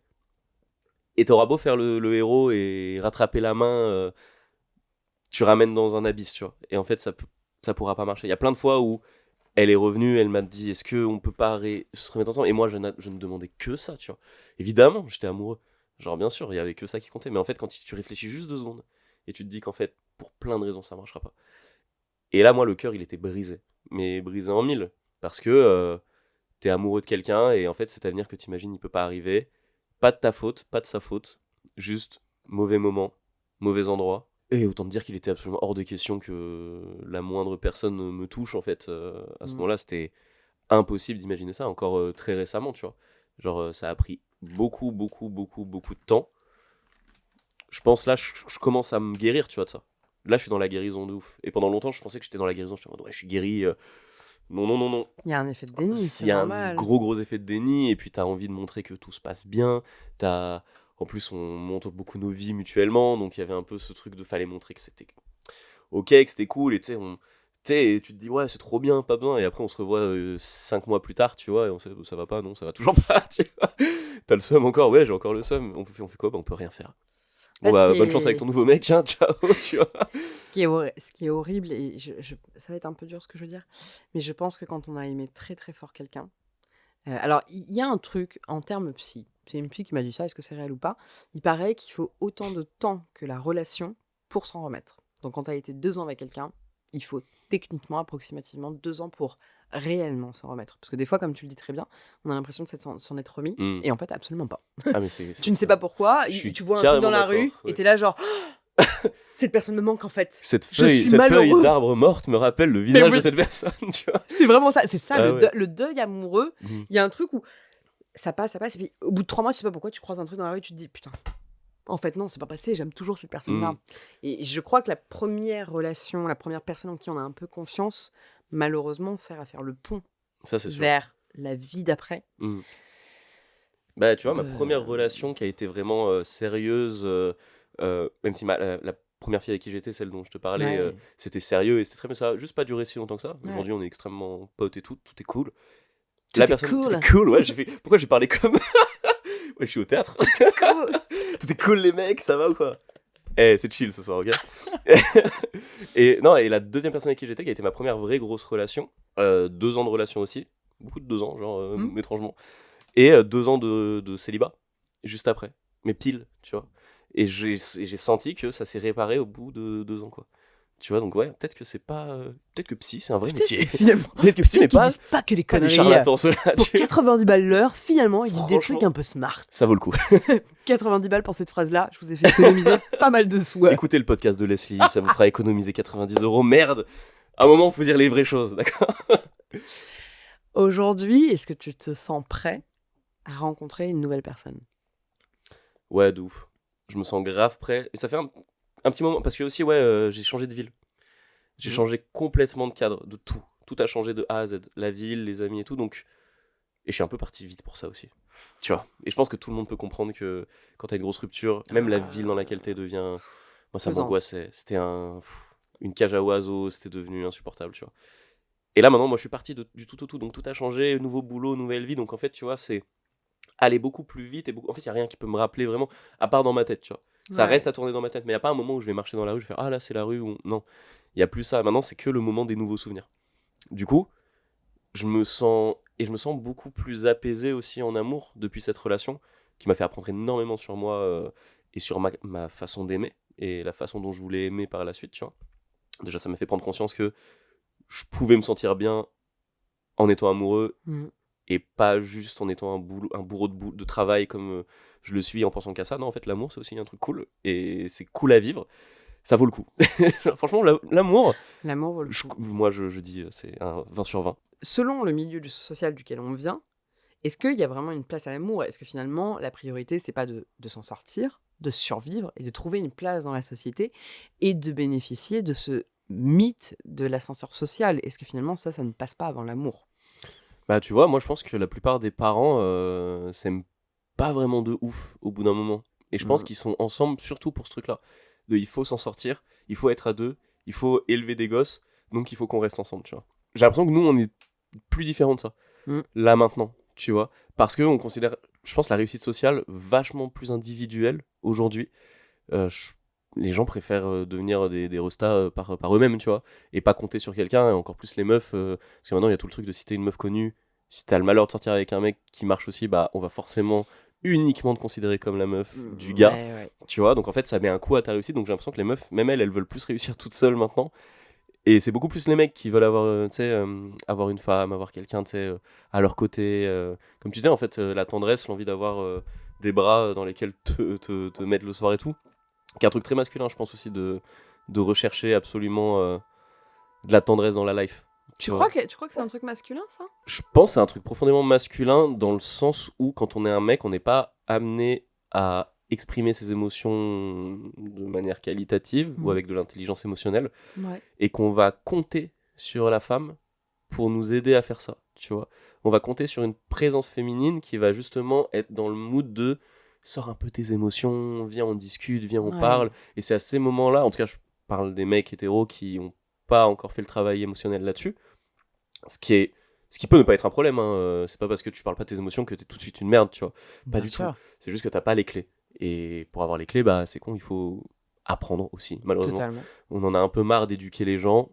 Et t'auras beau faire le héros et rattraper la main, tu ramènes dans un abysse, tu vois. Et en fait, ça pourra pas marcher. Il y a plein de fois où elle est revenue, elle m'a dit, est-ce qu'on peut pas se remettre ensemble? Et moi, je ne demandais que ça, tu vois. Évidemment, j'étais amoureux. Genre, bien sûr, il y avait que ça qui comptait. Mais en fait, quand tu réfléchis juste 2 secondes, et tu te dis qu'en fait, pour plein de raisons, ça marchera pas. Et là, moi, le cœur, il était brisé. Mais brisé en mille. Parce que t'es amoureux de quelqu'un, et en fait, cet avenir que t'imagines, il peut pas arriver. Pas de ta faute, pas de sa faute, juste mauvais moment, mauvais endroit. Et autant te dire qu'il était absolument hors de question que la moindre personne me touche, en fait. À ce moment-là, c'était impossible d'imaginer ça, encore très récemment, tu vois. Genre, ça a pris beaucoup de temps. Je pense, là, je commence à me guérir, tu vois, de ça. Là, je suis dans la guérison de ouf. Et pendant longtemps, je pensais que j'étais dans la guérison. Je suis en mode, ouais, je suis guéri. Non. Il y a un effet de déni, c'est Il y a normal. un gros effet de déni, et puis t'as envie de montrer que tout se passe bien. En plus, on montre beaucoup nos vies mutuellement, donc il y avait un peu ce truc de fallait montrer que c'était ok, que c'était cool, et tu sais, tu te dis ouais, c'est trop bien, pas besoin, et après on se revoit 5 mois plus tard, tu vois, et on sait ça va pas, non, ça va toujours pas, tu vois. T'as le seum encore, ouais, j'ai encore le seum. On fait quoi? Bah, on peut rien faire. Bon, bonne chance avec ton nouveau mec, hein, ciao, tu vois. Ce qui est horrible, et ça va être un peu dur ce que je veux dire, mais je pense que quand on a aimé très très fort quelqu'un, alors il y a un truc en termes psy, c'est une psy qui m'a dit ça, est-ce que c'est réel ou pas? Il paraît qu'il faut autant de temps que la relation pour s'en remettre. Donc quand tu as été 2 ans avec quelqu'un, il faut techniquement approximativement 2 ans pour réellement s'en remettre. Parce que des fois, comme tu le dis très bien, on a l'impression de s'en être remis, et en fait absolument pas. Ah, mais Tu ne sais pas pourquoi, tu vois un truc dans la rue, ouais. et t'es là genre... Cette personne me manque en fait. Cette Je suis feuille malheureux. d'arbre morte me rappelle le visage de cette personne, tu vois. C'est vraiment ça. C'est ça, Ah ouais. le deuil amoureux. Il y a un truc où ça passe. Et puis au bout de 3 mois, tu sais pas pourquoi, tu croises un truc dans la rue et tu te dis putain, en fait non, c'est pas passé, j'aime toujours cette personne-là. Et je crois que la première relation, la première personne en qui on a un peu confiance, malheureusement, sert à faire le pont Ça, c'est sûr. vers la vie d'après. Bah, tu vois, ma première relation qui a été vraiment sérieuse, même si la première fille avec qui j'étais, celle dont je te parlais, Ouais. c'était sérieux et c'était très bien. Ça a juste pas duré si longtemps que ça. Ouais. Aujourd'hui, on est extrêmement potes et tout est cool. Tout est cool. Tout est cool, ouais. Pourquoi j'ai parlé comme. Ouais, je suis au théâtre. Cool. Tout est cool, les mecs, ça va ou quoi? C'est chill ce soir, ok. Et la deuxième personne avec qui j'étais, qui a été ma première vraie grosse relation, 2 ans de relation aussi, beaucoup de 2 ans, genre, étrangement, et 2 ans de célibat, juste après, mais pile, tu vois. Et j'ai senti que ça s'est réparé au bout de 2 ans, quoi. Tu vois, donc ouais, peut-être que c'est pas... peut-être que psy, c'est un vrai métier. Finalement, Peut-être que psy n'est qu'ils pas... disent pas que les Pas des conneries. charlatans, ceux-là. Pour 90 balles l'heure, finalement, ils disent des Franchement, trucs un peu smart. ça vaut le coup. 90 balles pour cette phrase-là, je vous ai fait économiser pas mal de sous. Écoutez le podcast de Leslie, ça vous fera économiser 90 €. Merde. À un moment, il faut dire les vraies choses, d'accord? Aujourd'hui, est-ce que tu te sens prêt à rencontrer une nouvelle personne? Ouais, de ouf. Je me sens grave prêt. Et ça fait un petit moment, parce que aussi, ouais, j'ai changé de ville. J'ai changé complètement de cadre, de tout. Tout a changé de A à Z. La ville, les amis et tout, donc... Et je suis un peu parti vite pour ça aussi. Tu vois. Et je pense que tout le monde peut comprendre que quand t'as une grosse rupture, même la ville dans laquelle t'es devient... Moi, ça m'angoissait. C'était une cage à oiseaux, c'était devenu insupportable, tu vois. Et là, maintenant, moi, je suis parti du tout au tout. Donc, tout a changé, nouveau boulot, nouvelle vie. Donc, en fait, tu vois, c'est aller beaucoup plus vite. Et en fait, il n'y a rien qui peut me rappeler vraiment, à part dans ma tête, tu vois. Ça reste à tourner dans ma tête. Mais il n'y a pas un moment où je vais marcher dans la rue, je vais faire « Ah, là, c'est la rue » ou... Non, il n'y a plus ça. Maintenant, c'est que le moment des nouveaux souvenirs. Du coup, je me sens beaucoup plus apaisé aussi en amour depuis cette relation qui m'a fait apprendre énormément sur moi et sur ma façon d'aimer et la façon dont je voulais aimer par la suite, tu vois. Déjà, ça m'a fait prendre conscience que je pouvais me sentir bien en étant amoureux et pas juste en étant un bourreau de travail comme je le suis en pensant qu'à ça. Non, en fait, l'amour, c'est aussi un truc cool et c'est cool à vivre. Ça vaut le coup. Franchement, l'amour... L'amour vaut le coup. Moi, je dis, c'est un 20 sur 20. Selon le milieu social duquel on vient, est-ce qu'il y a vraiment une place à l'amour? Est-ce que finalement, la priorité, c'est pas de s'en sortir, de survivre et de trouver une place dans la société et de bénéficier de ce mythe de l'ascenseur social? Est-ce que finalement, ça ne passe pas avant l'amour? Bah, tu vois, moi, je pense que la plupart des parents s'aiment pas vraiment de ouf au bout d'un moment. Et je pense qu'ils sont ensemble surtout pour ce truc-là. Il faut s'en sortir, il faut être à deux, il faut élever des gosses, donc il faut qu'on reste ensemble, tu vois. J'ai l'impression que nous, on est plus différents de ça, là, maintenant, tu vois. Parce qu'on considère, je pense, la réussite sociale vachement plus individuelle aujourd'hui. Les gens préfèrent devenir des restas par eux-mêmes, tu vois, et pas compter sur quelqu'un, et encore plus les meufs, parce que maintenant, il y a tout le truc de si t'es une meuf connue, si t'as le malheur de sortir avec un mec qui marche aussi, bah, on va forcément... uniquement te considérer comme la meuf du gars, tu vois, donc en fait ça met un coup à ta réussite, donc j'ai l'impression que les meufs, même elles veulent plus réussir toutes seules maintenant, et c'est beaucoup plus les mecs qui veulent avoir, avoir une femme, avoir quelqu'un, à leur côté, comme tu disais, en fait, la tendresse, l'envie d'avoir des bras dans lesquels te mettre le soir et tout, qui est un truc très masculin, je pense aussi, de rechercher absolument de la tendresse dans la life. Tu crois que c'est un truc masculin, ça? Je pense que c'est un truc profondément masculin dans le sens où, quand on est un mec, on n'est pas amené à exprimer ses émotions de manière qualitative ou avec de l'intelligence émotionnelle, et qu'on va compter sur la femme pour nous aider à faire ça, tu vois. On va compter sur une présence féminine qui va justement être dans le mood de « sors un peu tes émotions, viens on discute, viens on parle », et c'est à ces moments-là, en tout cas je parle des mecs hétéros qui ont pas encore fait le travail émotionnel là-dessus, ce qui peut ne pas être un problème, hein. C'est pas parce que tu parles pas de tes émotions que t'es tout de suite une merde, tu vois. Pas du tout. C'est juste que t'as pas les clés. Et pour avoir les clés, bah c'est con, il faut apprendre aussi, malheureusement. Totalement. On en a un peu marre d'éduquer les gens,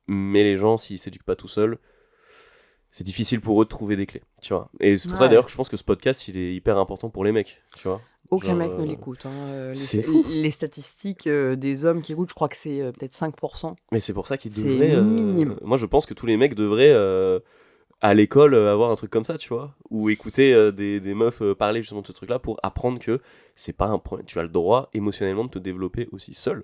mais les gens, s'ils s'éduquent pas tout seuls, c'est difficile pour eux de trouver des clés, tu vois. Et c'est pour ça d'ailleurs que je pense que ce podcast, il est hyper important pour les mecs, tu vois. Aucun mec ne l'écoute. C'est les statistiques des hommes qui écoutent, je crois que c'est peut-être 5%. Mais c'est pour ça qu'ils C'est devraient... minime. Moi, je pense que tous les mecs devraient, à l'école, avoir un truc comme ça, tu vois. Ou écouter des meufs parler justement de ce truc-là pour apprendre que c'est pas un problème. Tu as le droit, émotionnellement, de te développer aussi seul.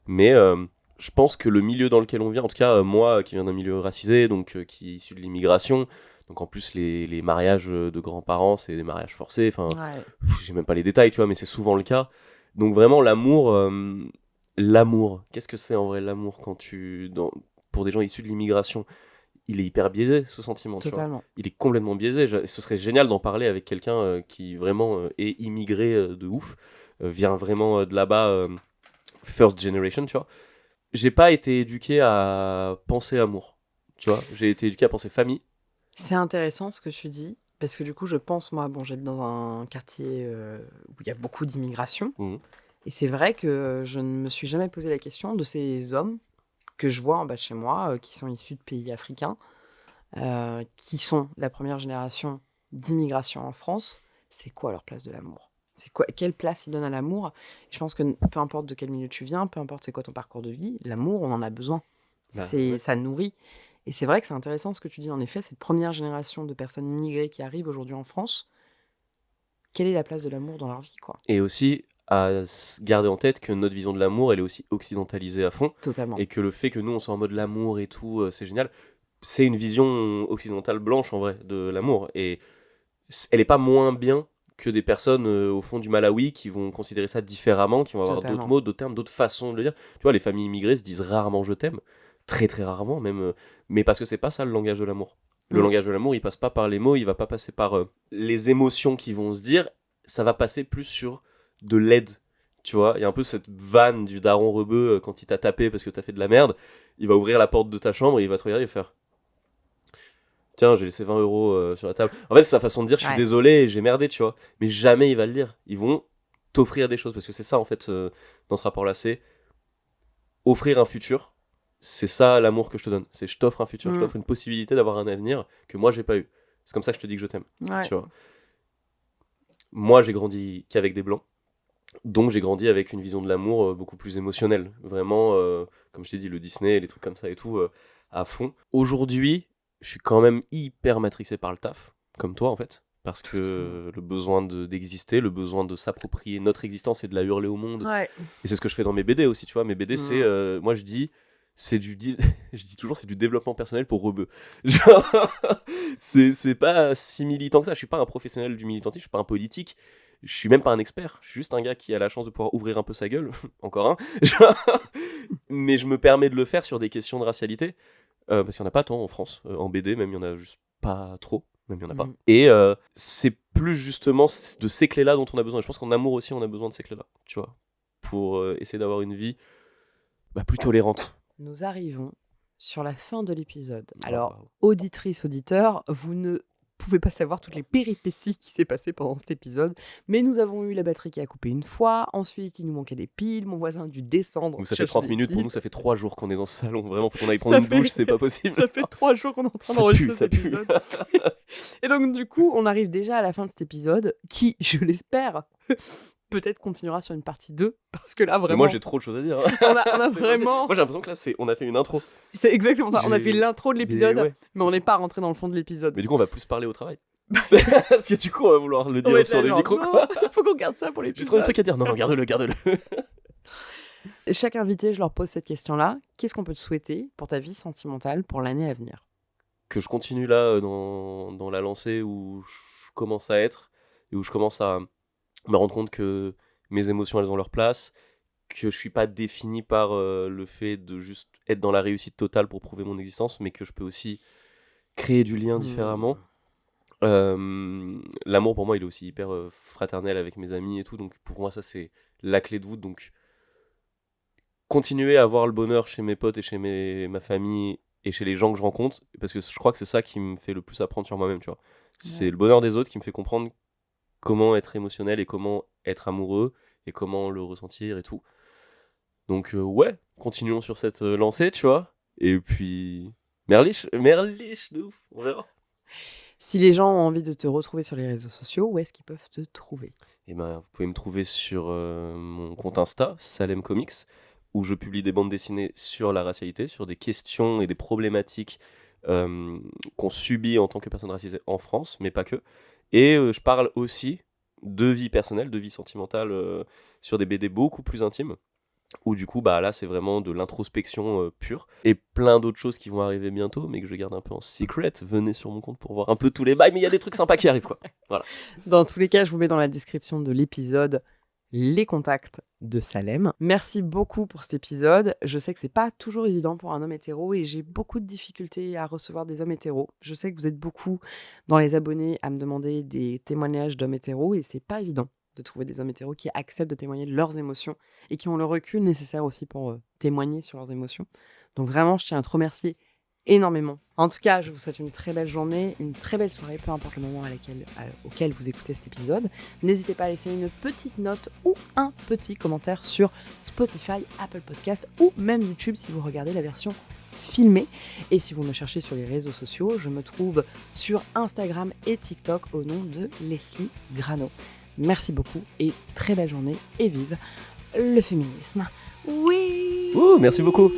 Mais je pense que le milieu dans lequel on vient, en tout cas, moi, qui viens d'un milieu racisé, donc qui est issu de l'immigration... Donc en plus, les mariages de grands-parents, c'est des mariages forcés. Enfin, j'ai même pas les détails, tu vois, mais c'est souvent le cas. Donc vraiment, l'amour, qu'est-ce que c'est en vrai l'amour pour des gens issus de l'immigration? Il est hyper biaisé, ce sentiment. Totalement. Tu vois. Il est complètement biaisé. Ce serait génial d'en parler avec quelqu'un qui vraiment est immigré de ouf, vient vraiment de là-bas, first generation, tu vois. J'ai pas été éduqué à penser amour, tu vois. J'ai été éduqué à penser famille. C'est intéressant ce que tu dis, parce que du coup, je pense, moi, j'habite dans un quartier où il y a beaucoup d'immigration, Et c'est vrai que je ne me suis jamais posé la question de ces hommes que je vois en bas de chez moi, qui sont issus de pays africains, qui sont la première génération d'immigration en France. C'est quoi leur place de l'amour ? Quelle place ils donnent à l'amour ? Je pense que peu importe de quel milieu tu viens, peu importe c'est quoi ton parcours de vie, l'amour, on en a besoin. Ça nourrit. Et c'est vrai que c'est intéressant ce que tu dis. En effet, cette première génération de personnes immigrées qui arrivent aujourd'hui en France, quelle est la place de l'amour dans leur vie, quoi ? Et aussi à garder en tête que notre vision de l'amour, elle est aussi occidentalisée à fond. Totalement. Et que le fait que nous, on soit en mode l'amour et tout, c'est génial. C'est une vision occidentale blanche, en vrai, de l'amour. Et elle est pas moins bien que des personnes au fond du Malawi qui vont considérer ça différemment, qui vont avoir Totalement. d'autres mots, d'autres termes, d'autres façons de le dire. Tu vois, les familles immigrées se disent rarement je t'aime, très très rarement même, mais parce que c'est pas ça le langage de l'amour. Le langage de l'amour, il passe pas par les mots, il va pas passer par les émotions qui vont se dire, ça va passer plus sur de l'aide. Tu vois, il y a un peu cette vanne du daron rebeu quand il t'a tapé parce que t'as fait de la merde, il va ouvrir la porte de ta chambre et il va te regarder et faire tiens, j'ai laissé 20 € sur la table. En fait, c'est sa façon de dire je suis désolé, j'ai merdé, tu vois. Mais jamais il va le dire. Ils vont t'offrir des choses parce que c'est ça en fait dans ce rapport-là, c'est offrir un futur. C'est ça l'amour que je te donne. C'est je t'offre un futur, je t'offre une possibilité d'avoir un avenir que moi j'ai pas eu. C'est comme ça que je te dis que je t'aime. Ouais. Tu vois. Moi, j'ai grandi qu'avec des blancs. Donc j'ai grandi avec une vision de l'amour beaucoup plus émotionnelle. Vraiment, comme je t'ai dit, le Disney, les trucs comme ça et tout, à fond. Aujourd'hui, je suis quand même hyper matrixé par le taf, comme toi en fait. Parce que le besoin d'exister, le besoin de s'approprier notre existence et de la hurler au monde. Ouais. Et c'est ce que je fais dans mes BD aussi, tu vois. Mes BD, c'est, moi je dis je dis toujours, c'est du développement personnel pour rebeux. Genre, c'est pas si militant que ça. Je suis pas un professionnel du militantisme, je suis pas un politique. Je suis même pas un expert, je suis juste un gars qui a la chance de pouvoir ouvrir un peu sa gueule, encore un, mais je me permets de le faire sur des questions de racialité, parce qu'il n'y en a pas tant en France, en BD même il y en a juste pas trop, même il y en a pas, et c'est plus justement de ces clés-là dont on a besoin, et je pense qu'en amour aussi on a besoin de ces clés-là, tu vois, pour essayer d'avoir une vie plus tolérante. Nous arrivons sur la fin de l'épisode. Alors, auditrice, auditeur, vous ne pouvez pas savoir toutes les péripéties qui s'est passées pendant cet épisode, mais nous avons eu la batterie qui a coupé une fois, ensuite il nous manquait des piles, mon voisin a dû descendre. Donc ça fait 30 minutes, pour nous ça fait 3 jours qu'on est dans ce salon, vraiment faut qu'on aille prendre une douche, c'est pas possible. Ça fait 3 jours qu'on est en train d'enregistrer cet épisode. Et donc du coup, on arrive déjà à la fin de cet épisode, qui, je l'espère, peut-être continuera sur une partie 2, parce que là vraiment... Mais moi j'ai trop de choses à dire. On a vraiment... Moi j'ai l'impression que là on a fait une intro. C'est exactement ça, on a fait l'intro de l'épisode, mais on n'est pas rentré dans le fond de l'épisode. Mais du coup on va plus parler au travail. Parce que du coup on va vouloir le dire sur le micro, quoi. Faut qu'on garde ça pour l'épisode. J'ai trop de trucs à dire, non garde-le. Chaque invité, je leur pose cette question-là. Qu'est-ce qu'on peut te souhaiter pour ta vie sentimentale pour l'année à venir ? Que je continue là dans la lancée où je commence à être, et où je commence à me rendre compte que mes émotions elles ont leur place, que je suis pas défini par le fait de juste être dans la réussite totale pour prouver mon existence, mais que je peux aussi créer du lien différemment. L'amour pour moi il est aussi hyper fraternel avec mes amis et tout, donc pour moi ça c'est la clé de voûte. Donc continuer à avoir le bonheur chez mes potes et chez ma famille et chez les gens que je rencontre, parce que je crois que c'est ça qui me fait le plus apprendre sur moi-même, tu vois. C'est le bonheur des autres qui me fait comprendre comment être émotionnel et comment être amoureux et comment le ressentir et tout. Donc continuons sur cette lancée, tu vois. Et puis merliche de ouf, on verra. Si les gens ont envie de te retrouver sur les réseaux sociaux, où est-ce qu'ils peuvent te trouver ? Eh ben, vous pouvez me trouver sur mon compte Insta, Salem Comics, où je publie des bandes dessinées sur la racialité, sur des questions et des problématiques qu'on subit en tant que personne racisée en France, mais pas que. Et je parle aussi de vie personnelle, de vie sentimentale, sur des BD beaucoup plus intimes, où du coup, là, c'est vraiment de l'introspection pure. Et plein d'autres choses qui vont arriver bientôt, mais que je garde un peu en secret. Venez sur mon compte pour voir un peu tous les bails, mais il y a des trucs sympas qui arrivent, quoi. Voilà. Dans tous les cas, je vous mets dans la description de l'épisode les contacts de Salem. Merci beaucoup pour cet épisode. Je sais que c'est pas toujours évident pour un homme hétéro et j'ai beaucoup de difficultés à recevoir des hommes hétéros. Je sais que vous êtes beaucoup dans les abonnés à me demander des témoignages d'hommes hétéros et c'est pas évident de trouver des hommes hétéros qui acceptent de témoigner de leurs émotions et qui ont le recul nécessaire aussi pour témoigner sur leurs émotions. Donc vraiment, je tiens à te remercier énormément. En tout cas, je vous souhaite une très belle journée, une très belle soirée, peu importe le moment auquel vous écoutez cet épisode. N'hésitez pas à laisser une petite note ou un petit commentaire sur Spotify, Apple Podcast ou même YouTube si vous regardez la version filmée. Et si vous me cherchez sur les réseaux sociaux, je me trouve sur Instagram et TikTok au nom de Leslie Grano. Merci beaucoup et très belle journée et vive le féminisme. Oui. Merci beaucoup.